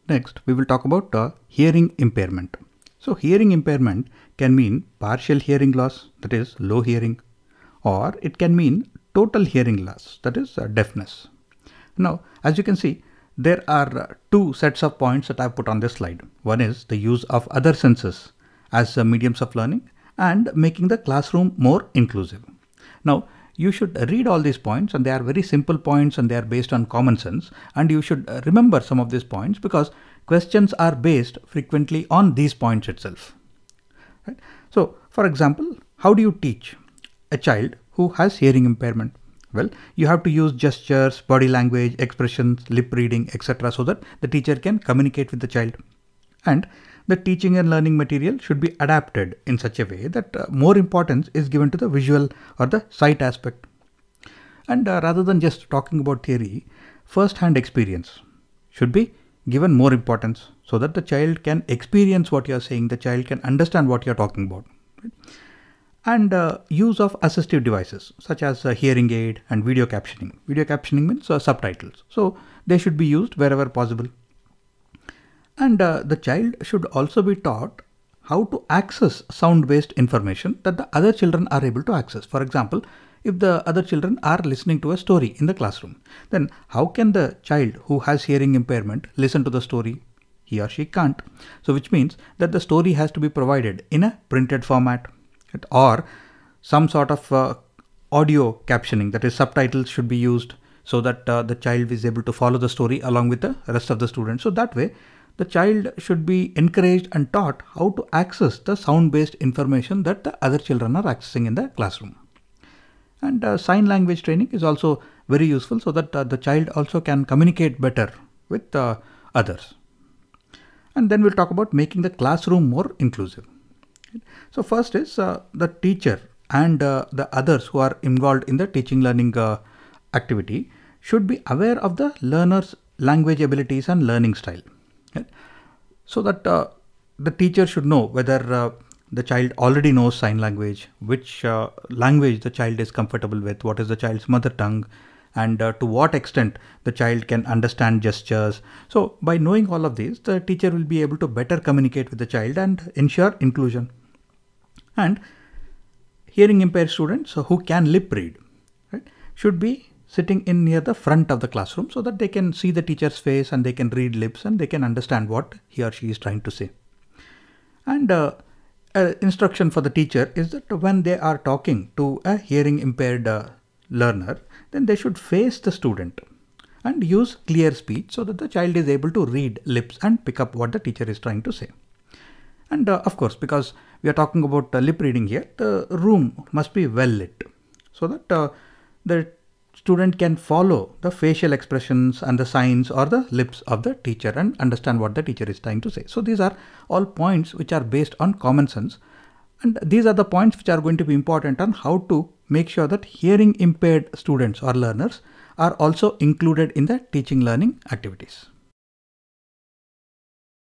Next, we will talk about hearing impairment. So hearing impairment can mean partial hearing loss, that is low hearing, or it can mean total hearing loss, that is deafness. Now, as you can see, there are two sets of points that I have put on this slide. One is the use of other senses as mediums of learning and making the classroom more inclusive. Now, you should read all these points, and they are very simple points and they are based on common sense, and you should remember some of these points because questions are based frequently on these points itself. Right? So, for example, how do you teach a child who has hearing impairment? Well, you have to use gestures, body language, expressions, lip reading, etc. so that the teacher can communicate with the child. And the teaching and learning material should be adapted in such a way that more importance is given to the visual or the sight aspect. And rather than just talking about theory, first-hand experience should be given more importance so that the child can experience what you are saying, the child can understand what you are talking about. Right? And use of assistive devices such as hearing aid and video captioning. Video captioning means subtitles. So they should be used wherever possible. And the child should also be taught how to access sound-based information that the other children are able to access. For example, if the other children are listening to a story in the classroom, then how can the child who has hearing impairment listen to the story? He or she can't. So which means that the story has to be provided in a printed format, or some sort of audio captioning, that is subtitles should be used so that the child is able to follow the story along with the rest of the students. So that way the child should be encouraged and taught how to access the sound-based information that the other children are accessing in the classroom. And sign language training is also very useful so that the child also can communicate better with others. And then we'll talk about making the classroom more inclusive. So first is the teacher and the others who are involved in the teaching learning activity should be aware of the learner's language abilities and learning style. Right? So that the teacher should know whether the child already knows sign language, which language the child is comfortable with, what is the child's mother tongue, and to what extent the child can understand gestures. So by knowing all of these, the teacher will be able to better communicate with the child and ensure inclusion. And hearing impaired students who can lip read, right, should be sitting in near the front of the classroom so that they can see the teacher's face and they can read lips and they can understand what he or she is trying to say. And instruction for the teacher is that when they are talking to a hearing impaired learner, then they should face the student and use clear speech so that the child is able to read lips and pick up what the teacher is trying to say. And of course, because we are talking about lip reading here, the room must be well lit so that the student can follow the facial expressions and the signs or the lips of the teacher and understand what the teacher is trying to say. So these are all points which are based on common sense, and these are the points which are going to be important on how to make sure that hearing impaired students or learners are also included in the teaching learning activities.